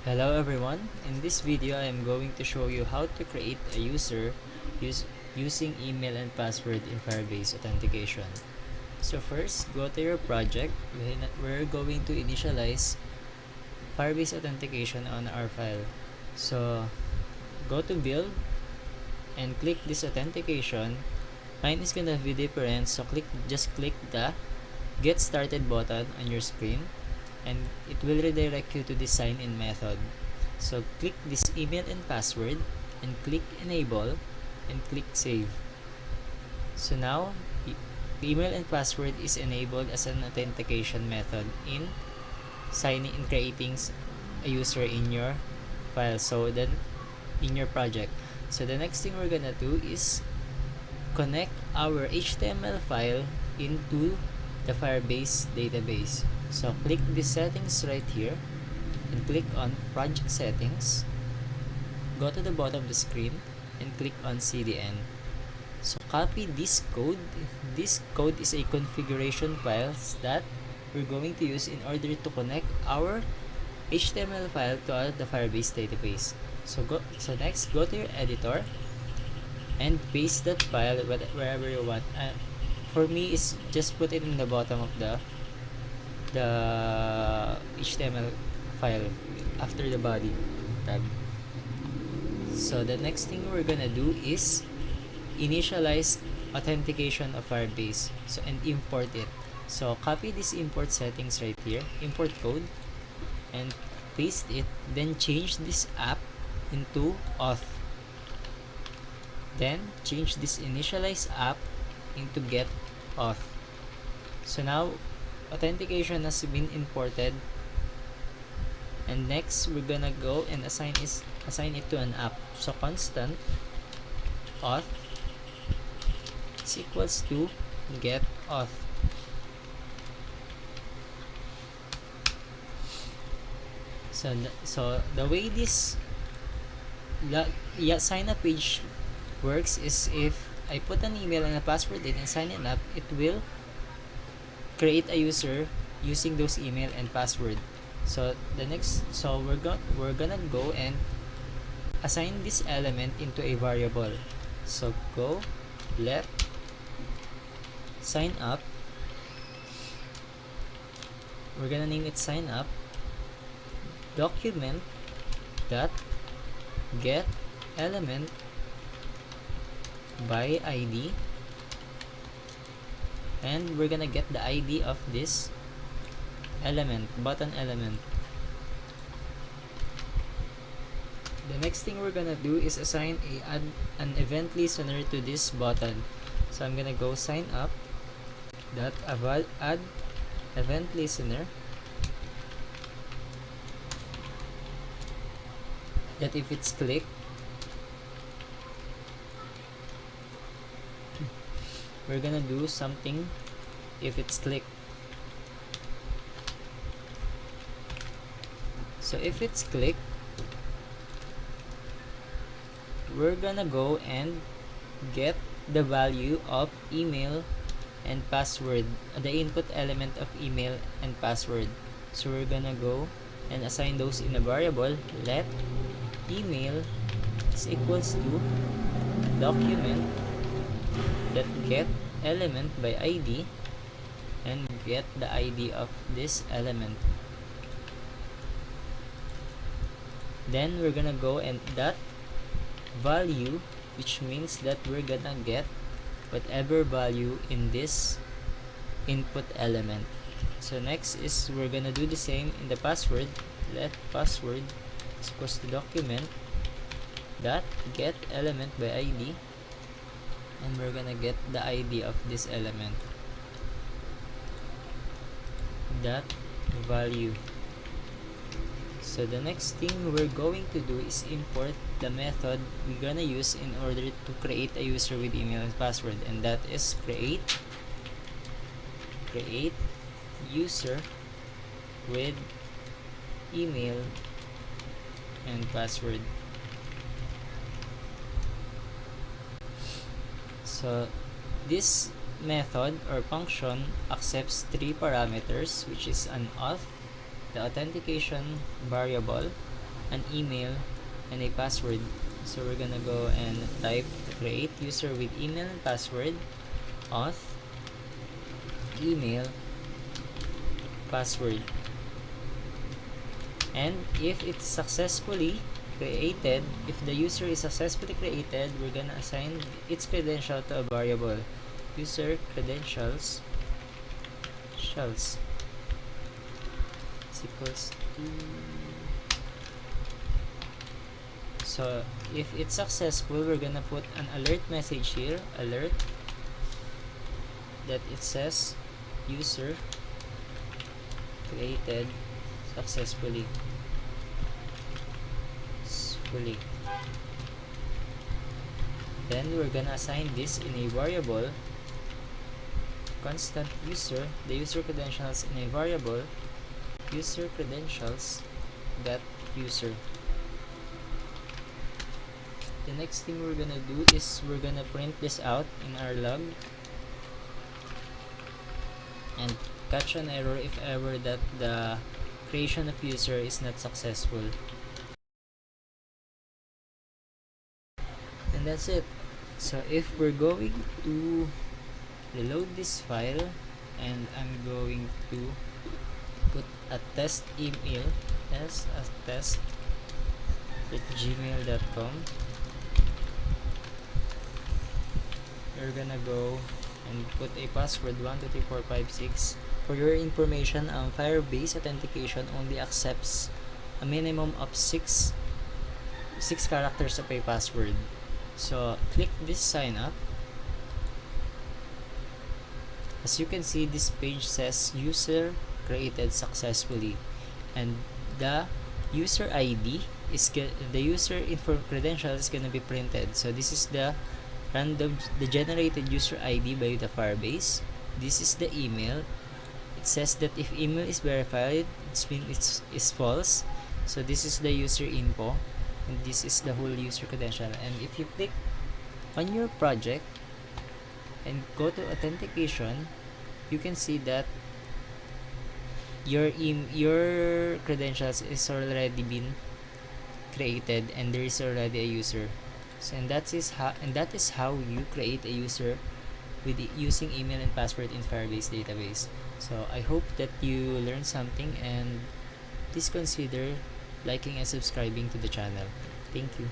Hello everyone, in this video I am going to show you how to create a user using email and password in Firebase Authentication. So first, go to your project. We're going to initialize Firebase Authentication on our file. So go to build and click this authentication. Mine is gonna be different, so just click the get started button on your screen and it will redirect you to the sign in method. So click this email and password and click enable and click save. So now email and password is enabled as an authentication method in creating a user in your file, so then in your project. So the next thing we're gonna do is connect our HTML file into the Firebase database. So click the settings right here and click on project settings. Go to the bottom of the screen and click on CDN. So copy this code. This code is a configuration files that we're going to use in order to connect our HTML file to the Firebase database. So next, go to your editor and paste that file wherever you want. For me, is just put it in the bottom of the HTML file after the body tab. So the next thing we're gonna do is initialize authentication of Firebase, and import it. So copy this import settings right here, import code, and paste it, then change this app into auth, then change this initialize app into get auth. So now authentication has been imported, and next we're gonna go and assign it to an app. So constant auth is equals to get auth. So the way this sign up page works is if I put an email and a password in and sign it up, it will create a user using those email and password. So we're gonna go and assign this element into a variable. So go let sign up, we're gonna name it sign up document dot get element by ID, and we're gonna get the ID of this element, button element. The next thing we're gonna do is assign an event listener to this button. So I'm gonna go sign up dot add event listener, that if it's clicked, we're gonna do something if it's clicked. So if it's clicked, we're gonna go and get the value of email and password, the input element of email and password. So we're gonna go and assign those in a variable. Let email is equals to document that get element by ID, and get the ID of this element. Then we're gonna go and that value, which means that we're gonna get whatever value in this input element. So next is we're gonna do the same in the password. Let password is equals to document that get element by ID, and we're gonna get the ID of this element, that value. So the next thing we're going to do is import the method we're gonna use in order to create a user with email and password, and that is create user with email and password. So this method or function accepts three parameters, which is an auth, the authentication variable, an email and a password. So we're gonna go and type create user with email and password, auth, email, password. And if it's successfully created, if the user is successfully created, we're gonna assign its credential to a variable user credentials shells is equals to. So if it's successful, we're gonna put an alert message here, alert, that it says user created successfully. Then we're gonna assign this in a variable constant user, the user credentials in a variable user credentials dot user. The next thing we're gonna do is we're gonna print this out in our log and catch an error if ever that the creation of user is not successful. And that's it. So if we're going to reload this file, and I'm going to put a test email as a test at gmail.com. We're gonna go and put a password 123456. For your information, Firebase Authentication only accepts a minimum of 6 characters of a password. So click this sign up. As you can see, this page says user created successfully, and the user ID is the user info credential is gonna be printed. So this is the generated user ID by the Firebase. This is the email. It says that if email is verified, it's false. So this is the user info, and this is the whole user credential. And if you click on your project and go to authentication, you can see that your credentials is already been created and there is already a user. So, and that is how you create a user with using email and password in Firebase database. So I hope that you learned something, and please consider liking and subscribing to the channel. Thank you.